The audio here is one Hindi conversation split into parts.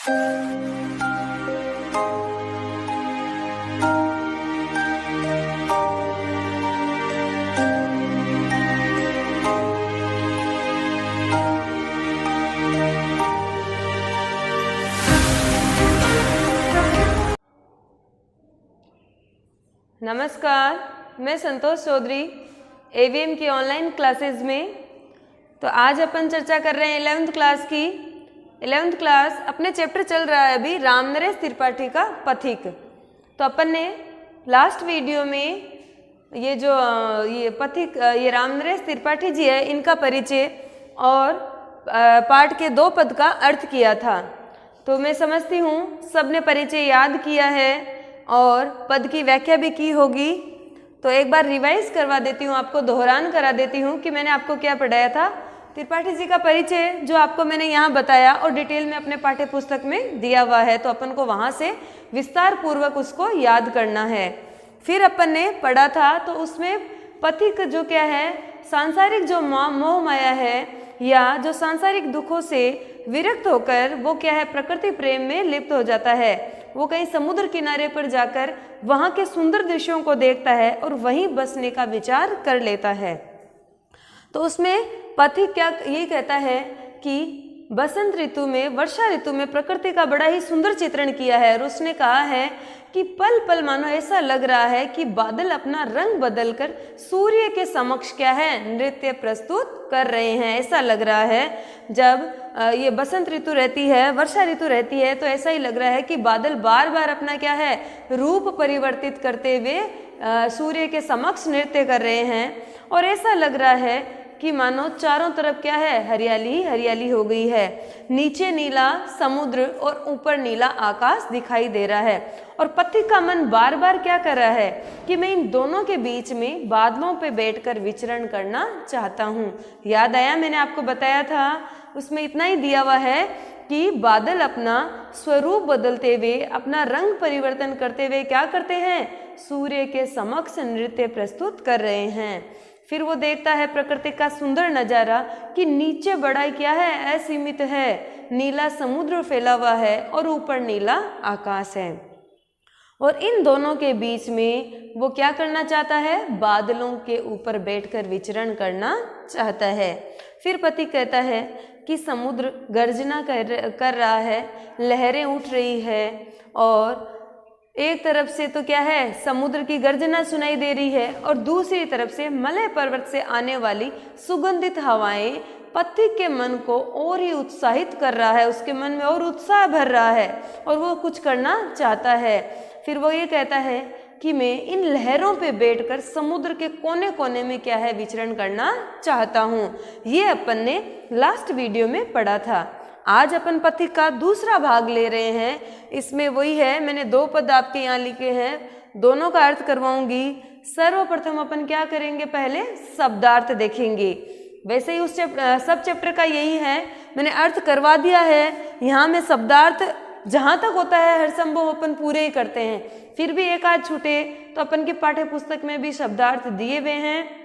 नमस्कार, मैं संतोष चौधरी एवीएम की ऑनलाइन क्लासेस में। तो आज अपन चर्चा कर रहे हैं 11th क्लास की। 11th क्लास अपने चैप्टर चल रहा है अभी रामनरेश त्रिपाठी का पथिक। तो अपन ने लास्ट वीडियो में ये पथिक ये रामनरेश त्रिपाठी जी है, इनका परिचय और पाठ के 2 पद का अर्थ किया था। तो मैं समझती हूँ सबने परिचय याद किया है और पद की व्याख्या भी की होगी। तो एक बार रिवाइज करवा देती हूँ, आपको दोहरान करा देती हूँ कि मैंने आपको क्या पढ़ाया था। त्रिपाठी जी का परिचय जो आपको मैंने यहाँ बताया और डिटेल में अपने पाठ्य पुस्तक में दिया हुआ है, तो अपन को वहाँ से विस्तार पूर्वक उसको याद करना है। फिर अपन ने पढ़ा था तो उसमें पथिक जो क्या है, सांसारिक जो मोह माया है या जो सांसारिक दुखों से विरक्त होकर वो क्या है, प्रकृति प्रेम में लिप्त हो जाता है। वो कहीं समुद्र किनारे पर जाकर वहाँ के सुंदर दृश्यों को देखता है और वहीं बसने का विचार कर लेता है। तो उसमें पथिक क्या ये कहता है कि बसंत ऋतु में, वर्षा ऋतु में प्रकृति का बड़ा ही सुंदर चित्रण किया है और उसने कहा है कि पल पल मानो ऐसा लग रहा है कि बादल अपना रंग बदलकर सूर्य के समक्ष क्या है, नृत्य प्रस्तुत कर रहे हैं। ऐसा लग रहा है जब ये बसंत ऋतु रहती है, वर्षा ऋतु रहती है, तो ऐसा ही लग रहा है कि बादल बार बार अपना क्या है, रूप परिवर्तित करते हुए सूर्य के समक्ष नृत्य कर रहे हैं। और ऐसा लग रहा है कि मानो चारों तरफ क्या है, हरियाली हरियाली हो गई है। नीचे नीला समुद्र और ऊपर नीला आकाश दिखाई दे रहा है। और पथिक का मन बार बार क्या कर रहा है कि मैं इन दोनों के बीच में बादलों पे बैठकर विचरण करना चाहता हूँ। याद आया, मैंने आपको बताया था उसमें इतना ही दिया हुआ है कि बादल अपना स्वरूप बदलते हुए, अपना रंग परिवर्तन करते हुए क्या करते हैं, सूर्य के समक्ष नृत्य प्रस्तुत कर रहे हैं। फिर वो देखता है प्रकृति का सुंदर नजारा कि नीचे बड़ा क्या है, असीमित है, नीला समुद्र फैला हुआ है और ऊपर नीला आकाश है। और इन दोनों के बीच में वो क्या करना चाहता है, बादलों के ऊपर बैठकर विचरण करना चाहता है। फिर पथिक कहता है कि समुद्र गर्जना कर रहा है, लहरें उठ रही है और एक तरफ से तो क्या है, समुद्र की गर्जना सुनाई दे रही है और दूसरी तरफ से मलय पर्वत से आने वाली सुगंधित हवाएं पथिक के मन को और ही उत्साहित कर रहा है, उसके मन में और उत्साह भर रहा है और वो कुछ करना चाहता है। फिर वो ये कहता है कि मैं इन लहरों पे बैठकर समुद्र के कोने कोने में क्या है, विचरण करना चाहता हूँ। ये अपन ने लास्ट वीडियो में पढ़ा था। आज अपन पथिक का दूसरा भाग ले रहे हैं। इसमें वही है, मैंने 2 पद आपके यहाँ लिखे हैं, दोनों का अर्थ करवाऊंगी। सर्वप्रथम अपन क्या करेंगे, पहले शब्दार्थ देखेंगे। वैसे ही उस सब चैप्टर का यही है, मैंने अर्थ करवा दिया है। यहाँ में शब्दार्थ जहाँ तक होता है हर संभव अपन पूरे ही करते हैं। फिर भी एक आध छूटे तो अपन के पाठ्य पुस्तक में भी शब्दार्थ दिए हुए हैं।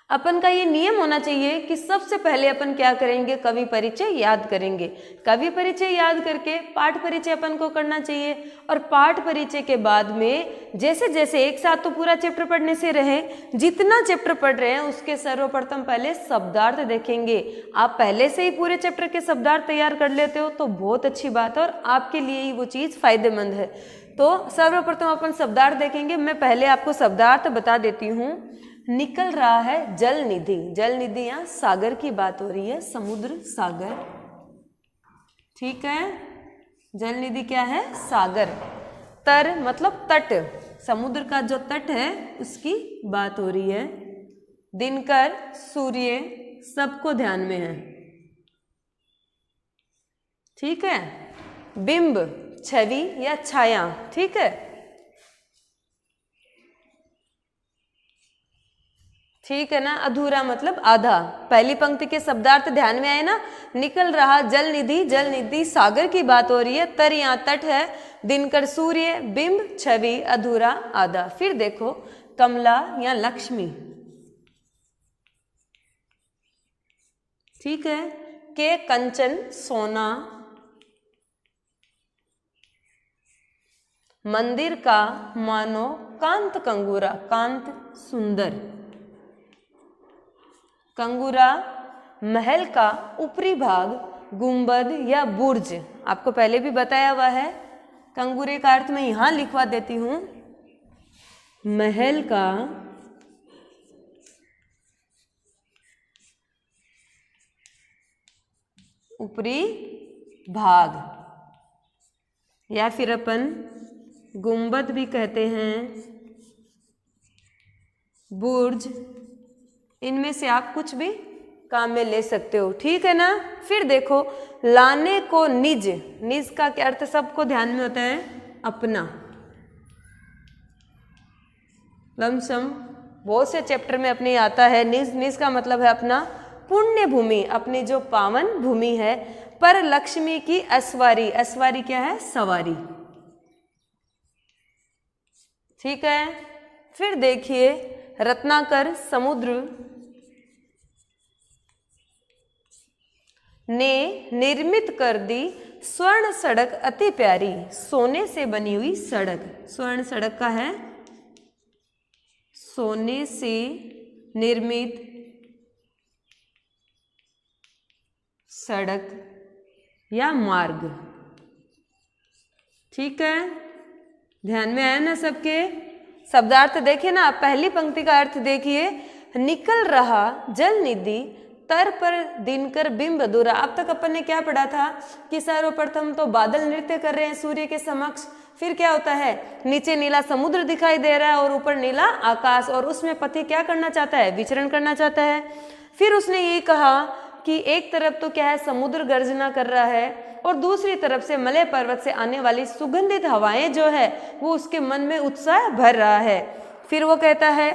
अपन का ये नियम होना चाहिए कि सबसे पहले अपन क्या करेंगे, कवि परिचय याद करेंगे। कवि परिचय याद करके पाठ परिचय अपन को करना चाहिए और पाठ परिचय के बाद में जैसे जैसे एक साथ तो पूरा चैप्टर पढ़ने से रहे, जितना चैप्टर पढ़ रहे हैं उसके सर्वप्रथम पहले शब्दार्थ देखेंगे। आप पहले से ही पूरे चैप्टर के शब्दार्थ तैयार कर लेते हो तो बहुत अच्छी बात है और आपके लिए ही वो चीज़ फायदेमंद है। तो सर्वप्रथम अपन शब्दार्थ देखेंगे। मैं पहले आपको शब्दार्थ बता देती हूँ। निकल रहा है जल निधि, जल निधि यहाँ सागर की बात हो रही है, समुद्र सागर, ठीक है। जल निधि क्या है, सागर। तर मतलब तट, समुद्र का जो तट है उसकी बात हो रही है। दिनकर, सूर्य, सबको ध्यान में है, ठीक है। बिंब, छवि या छाया, ठीक है, ठीक है ना। अधूरा मतलब आधा। पहली पंक्ति के शब्दार्थ ध्यान में आए ना, निकल रहा जल निधि, जल निधि सागर की बात हो रही है। तर यहाँ तट है, दिनकर सूर्य, बिंब छवि, अधूरा आधा। फिर देखो कमला या लक्ष्मी, ठीक है। के कंचन सोना, मंदिर का मानो कांत कंगूरा, कांत सुंदर। कंगूरा महल का ऊपरी भाग, गुंबद या बुर्ज। आपको पहले भी बताया हुआ है। कंगूरे का अर्थ मैं यहां लिखवा देती हूं, महल का ऊपरी भाग, या फिर अपन गुंबद भी कहते हैं, बुर्ज, इनमें से आप कुछ भी काम में ले सकते हो, ठीक है ना। फिर देखो, लाने को निज, निज का क्या अर्थ सबको ध्यान में होता है, अपना। लमसम बहुत से चैप्टर में अपने आता है निज, निज का मतलब है अपना, पुण्य भूमि, अपनी जो पावन भूमि है। पर लक्ष्मी की अस्वारी, अस्वारी क्या है, सवारी, ठीक है। फिर देखिए, रत्नाकर समुद्र ने निर्मित कर दी स्वर्ण सड़क अति प्यारी, सोने से बनी हुई सड़क। स्वर्ण सड़क का है सोने से निर्मित सड़क या मार्ग, ठीक है। ध्यान में आया ना सबके। शब्दार्थ देखिए ना, पहली पंक्ति का अर्थ देखिए, निकल रहा जल निधि तर पर दिनकर बिंब अधूरा। अब तक अपन ने क्या पढ़ा था कि सर्वप्रथम तो बादल नृत्य कर रहे हैं सूर्य के समक्ष, फिर क्या होता है, नीचे नीला समुद्र दिखाई दे रहा है और ऊपर नीला आकाश, और उसमें पति क्या करना चाहता है, विचरण करना चाहता है। फिर उसने ये कहा कि एक तरफ तो क्या है, समुद्र गर्जना कर रहा है, और दूसरी तरफ से मलय पर्वत से आने वाली सुगंधित हवाएं जो है वो उसके मन में उत्साह भर रहा है। फिर वो कहता है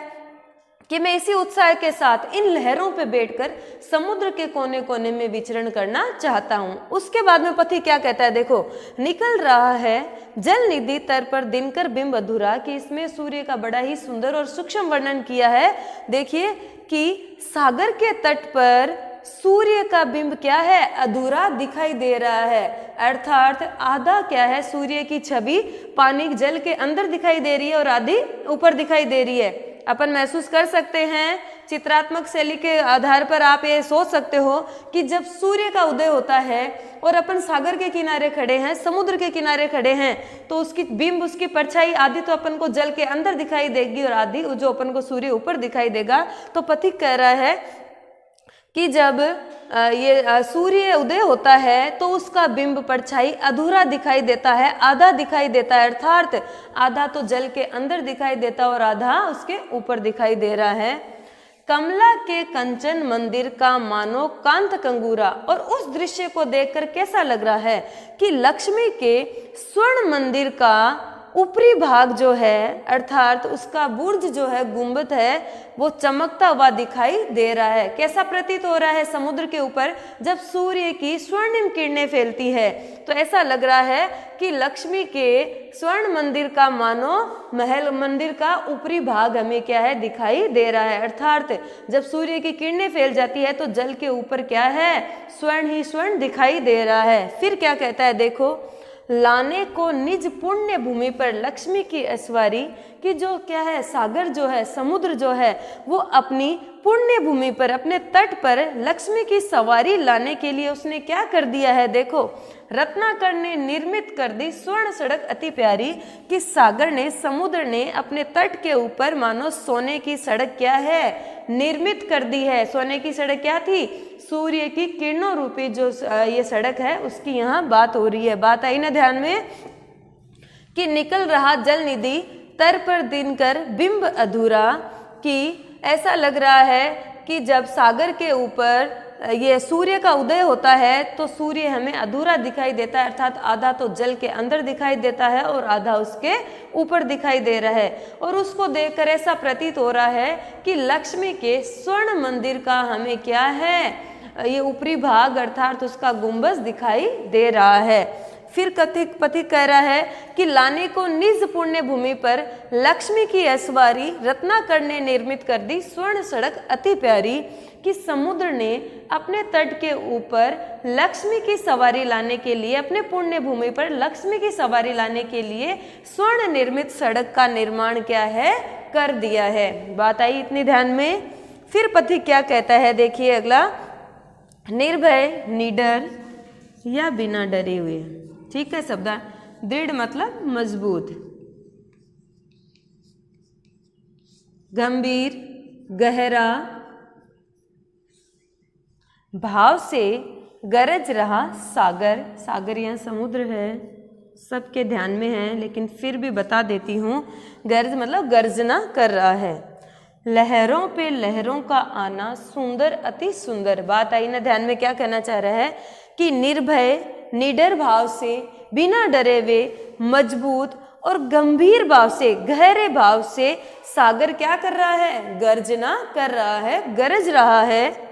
कि मैं इसी उत्साह के साथ इन लहरों पे बैठकर समुद्र के कोने कोने में विचरण करना चाहता हूँ। उसके बाद में पति क्या कहता है, देखो, निकल रहा है जल निधि तर पर दिनकर बिंब अधूरा, कि इसमें सूर्य का बड़ा ही सुंदर और सूक्ष्म वर्णन किया है। देखिए कि सागर के तट पर सूर्य का बिंब क्या है, अधूरा दिखाई दे रहा है, अर्थात आधा क्या है, सूर्य की छवि पानी जल के अंदर दिखाई दे रही है और आधी ऊपर दिखाई दे रही है। अपन महसूस कर सकते हैं, चित्रात्मक शैली के आधार पर आप ये सोच सकते हो कि जब सूर्य का उदय होता है और अपन सागर के किनारे खड़े हैं, समुद्र के किनारे खड़े हैं, तो उसकी बिंब, उसकी परछाई आधी तो अपन को जल के अंदर दिखाई देगी और आधी जो अपन को सूर्य ऊपर दिखाई देगा। तो पथिक कह रहा है कि जब ये सूर्य उदय होता है तो उसका बिंब परछाई अधूरा दिखाई देता है, आधा दिखाई देता है, अर्थात आधा तो जल के अंदर दिखाई देता और आधा उसके ऊपर दिखाई दे रहा है। कमला के कंचन मंदिर का मानो कांत कंगूरा, और उस दृश्य को देखकर कैसा लग रहा है कि लक्ष्मी के स्वर्ण मंदिर का ऊपरी भाग जो है, अर्थात उसका बुर्ज जो है, गुंबद है, वो चमकता हुआ दिखाई दे रहा है। कैसा प्रतीत हो रहा है समुद्र के ऊपर जब सूर्य की स्वर्णिम किरणें फैलती है, तो ऐसा लग रहा है कि लक्ष्मी के स्वर्ण मंदिर का मानो महल, मंदिर का ऊपरी भाग हमें क्या है, दिखाई दे रहा है। अर्थात जब सूर्य की किरणें फैल जाती है तो जल के ऊपर क्या है, स्वर्ण ही स्वर्ण दिखाई दे रहा है। फिर क्या कहता है, देखो, लाने को निज पुण्य भूमि पर लक्ष्मी की ऐश्वारी, कि जो क्या है, सागर जो है, समुद्र जो है, वो अपनी पुण्य भूमि पर, अपने तट पर लक्ष्मी की सवारी लाने के लिए उसने क्या कर दिया है, देखो, रत्नाकर ने निर्मित कर दी स्वर्ण सड़क अति प्यारी, कि सागर ने, समुद्र ने अपने तट के ऊपर मानो सोने की सड़क क्या है, निर्मित कर दी है। सोने की सड़क क्या थी, सूर्य की किरणों रूपी जो ये सड़क है उसकी यहाँ बात हो रही है। बात आई ना ध्यान में, कि निकल रहा जल निधि तर पर दिनकर बिंब अधूरा, कि ऐसा लग रहा है कि जब सागर के ऊपर ये सूर्य का उदय होता है तो सूर्य हमें अधूरा दिखाई देता है, अर्थात आधा तो जल के अंदर दिखाई देता है और आधा उसके ऊपर दिखाई दे रहा है। और उसको देखकर ऐसा प्रतीत हो रहा है कि लक्ष्मी के स्वर्ण मंदिर का हमें क्या है, ये ऊपरी भाग, अर्थात उसका गुंबज दिखाई दे रहा है। फिर पथिक कह रहा है कि लाने को निज पुण्य भूमि पर लक्ष्मी की ऐश्वारी रत्नाकर ने निर्मित कर दी स्वर्ण सड़क अति प्यारी, कि समुद्र ने अपने तट के ऊपर लक्ष्मी की सवारी लाने के लिए, अपने पुण्य भूमि पर लक्ष्मी की सवारी लाने के लिए स्वर्ण निर्मित सड़क का निर्माण क्या है, कर दिया है। बात आई इतनी ध्यान में। फिर पथिक क्या कहता है, देखिए अगला, निर्भय, निडर या बिना डरे हुए। ठीक है शब्द, दृढ़ मतलब मजबूत, गंभीर, गहरा भाव से गरज रहा सागर। सागर यहाँ समुद्र है, सबके ध्यान में है, लेकिन फिर भी बता देती हूँ। गरज मतलब गर्जना कर रहा है। लहरों पे लहरों का आना सुंदर अति सुंदर। बात आई ना ध्यान में, क्या कहना चाह रहा है कि निर्भय, निडर भाव से, बिना डरे हुए, मजबूत और गंभीर भाव से, गहरे भाव से सागर क्या कर रहा है, गर्जना कर रहा है, गरज रहा है।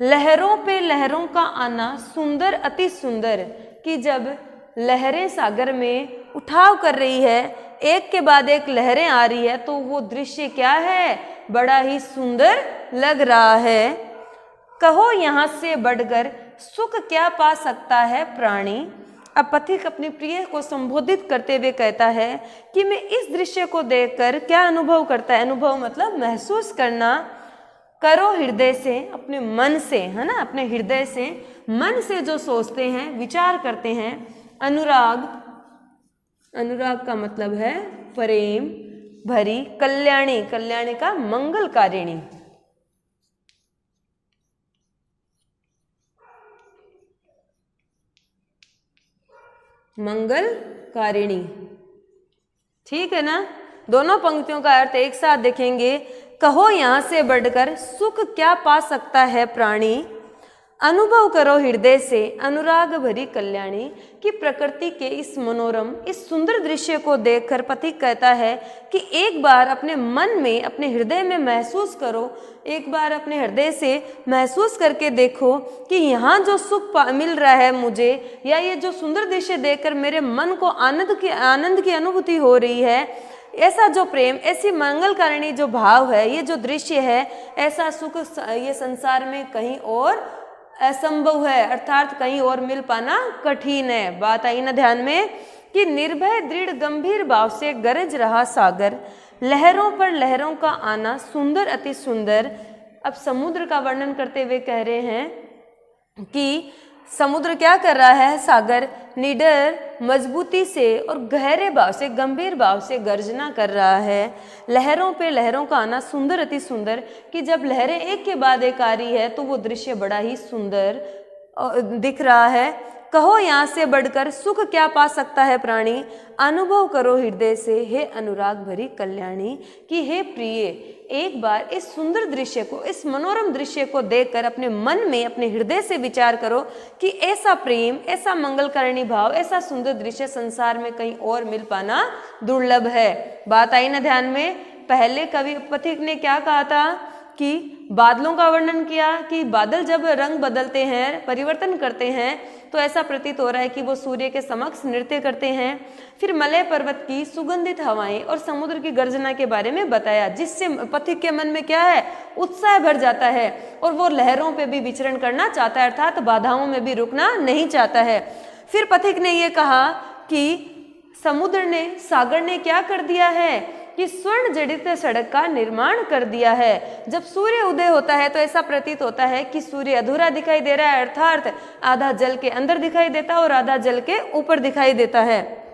लहरों पे लहरों का आना सुंदर अति सुंदर, कि जब लहरें सागर में उठाव कर रही है, एक के बाद एक लहरें आ रही है, तो वो दृश्य क्या है, बड़ा ही सुंदर लग रहा है। कहो यहाँ से बढ़कर सुख क्या पा सकता है प्राणी। अब पथिक अपनी प्रिय को संबोधित करते हुए कहता है कि मैं इस दृश्य को देखकर क्या अनुभव करता है। अनुभव मतलब महसूस करना। करो हृदय से, अपने मन से, है ना, अपने हृदय से, मन से जो सोचते हैं, विचार करते हैं। अनुराग, अनुराग का मतलब है प्रेम भरी, कल्याणी, कल्याणी का मंगलकारिणी। मंगलकारिणी, ठीक है ना। दोनों पंक्तियों का अर्थ एक साथ देखेंगे। कहो यहाँ से बढ़कर सुख क्या पा सकता है प्राणी। अनुभव करो हृदय से अनुराग भरी कल्याणी, कि प्रकृति के इस मनोरम, इस सुंदर दृश्य को देखकर पथिक कहता है कि एक बार अपने मन में, अपने हृदय में महसूस करो, एक बार अपने हृदय से महसूस करके देखो कि यहाँ जो सुख मिल रहा है मुझे, या ये जो सुंदर दृश्य देखकर मेरे मन को आनंद की अनुभूति हो रही है, ऐसा जो प्रेम, ऐसी मंगलकारिणी जो भाव है, ये जो दृश्य है, ऐसा सुख ये संसार में कहीं और असंभव है, अर्थात कहीं और मिल पाना कठिन है। बात आई ना ध्यान में कि निर्भय, दृढ़, गंभीर भाव से गरज रहा सागर, लहरों पर लहरों का आना सुंदर अति सुंदर। अब समुद्र का वर्णन करते हुए कह रहे हैं कि समुद्र क्या कर रहा है, सागर निडर, मजबूती से और गहरे भाव से, गंभीर भाव से गर्जना कर रहा है। लहरों पे लहरों का आना सुंदर अति सुंदर, कि जब लहरें एक के बाद एक आ रही है तो वो दृश्य बड़ा ही सुंदर दिख रहा है। कहो यहाँ से बढ़कर सुख क्या पा सकता है प्राणी। अनुभव करो हृदय से हे अनुराग भरी कल्याणी, कि हे प्रिय, एक बार इस सुंदर दृश्य को, इस मनोरम दृश्य को देखकर अपने मन में, अपने हृदय से विचार करो कि ऐसा प्रेम, ऐसा मंगलकारिणी भाव, ऐसा सुंदर दृश्य संसार में कहीं और मिल पाना दुर्लभ है। बात आई ना ध्यान में। पहले कवि पथिक ने क्या कहा था कि बादलों का वर्णन किया कि बादल जब रंग बदलते हैं, परिवर्तन करते हैं, तो ऐसा प्रतीत हो रहा है कि वो सूर्य के समक्ष नृत्य करते हैं। फिर मलय पर्वत की सुगंधित हवाएं और समुद्र की गर्जना के बारे में बताया, जिससे पथिक के मन में क्या है, उत्साह भर जाता है और वो लहरों पे भी विचरण करना चाहता है, अर्थात बाधाओं में भी रुकना नहीं चाहता है। फिर पथिक ने ये कहा कि समुद्र ने, सागर ने क्या कर दिया है कि स्वर्ण जड़ित सड़क का निर्माण कर दिया है। जब सूर्य उदय होता है तो ऐसा प्रतीत होता है कि सूर्य अधूरा दिखाई दे रहा है, अर्थात आधा जल के अंदर दिखाई देता है और आधा जल के ऊपर दिखाई देता है।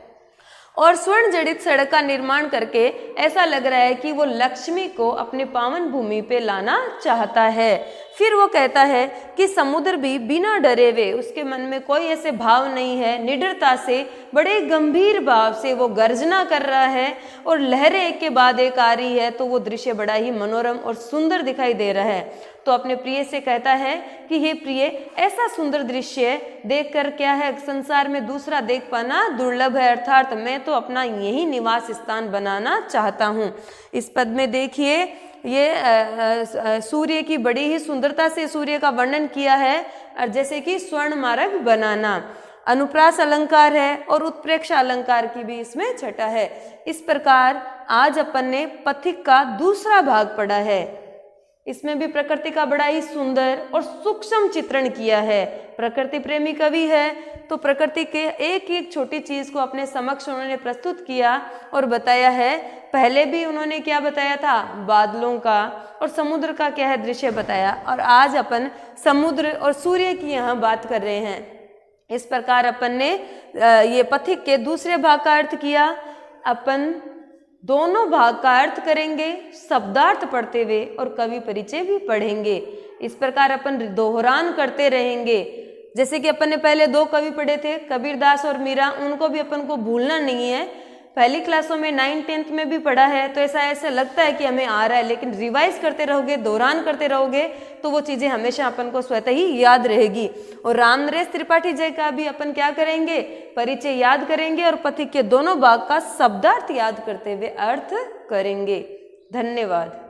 और स्वर्ण जड़ित सड़क का निर्माण करके ऐसा लग रहा है कि वो लक्ष्मी को अपने पावन भूमि पे लाना चाहता है। फिर वो कहता है कि समुद्र भी बिना डरे हुए, उसके मन में कोई ऐसे भाव नहीं है, निडरता से, बड़े गंभीर भाव से वो गर्जना कर रहा है और लहरें एक के बाद एक आ रही है, तो वो दृश्य बड़ा ही मनोरम और सुंदर दिखाई दे रहा है। तो अपने प्रिय से कहता है कि हे प्रिय, ऐसा सुंदर दृश्य देखकर क्या है, संसार में दूसरा देख पाना दुर्लभ है, अर्थात मैं तो अपना यही निवास स्थान बनाना चाहता हूँ। इस पद में देखिए, ये सूर्य की बड़ी ही सुंदरता से सूर्य का वर्णन किया है, और जैसे कि स्वर्ण मार्ग बनाना। अनुप्रास अलंकार है और उत्प्रेक्षा अलंकार की भी इसमें छटा है। इस प्रकार आज अपन ने पथिक का दूसरा भाग पढ़ा है। इसमें भी प्रकृति का बड़ा ही सुंदर और सूक्ष्म चित्रण किया है। प्रकृति प्रेमी कवि है तो प्रकृति के एक एक छोटी चीज को अपने समक्ष उन्होंने प्रस्तुत किया और बताया है। पहले भी उन्होंने क्या बताया था, बादलों का और समुद्र का क्या है दृश्य बताया, और आज अपन समुद्र और सूर्य की यहाँ बात कर रहे हैं। इस प्रकार अपन ने ये पथिक के दूसरे भाग का अर्थ किया। अपन दोनों भाग का अर्थ करेंगे शब्दार्थ पढ़ते हुए और कवि परिचय भी पढ़ेंगे। इस प्रकार अपन दोहरान करते रहेंगे। जैसे कि अपन ने पहले 2 कवि पढ़े थे, कबीरदास और मीरा, उनको भी अपन को भूलना नहीं है। पहली क्लासों में 9th 10th में भी पढ़ा है तो ऐसा लगता है कि हमें आ रहा है, लेकिन रिवाइज करते रहोगे, दोहरान करते रहोगे तो वो चीज़ें हमेशा अपन को स्वतः ही याद रहेगी। और रामनरेश त्रिपाठी जय का भी अपन क्या करेंगे, परिचय याद करेंगे और पथिक के दोनों भाग का शब्दार्थ याद करते हुए अर्थ करेंगे। धन्यवाद।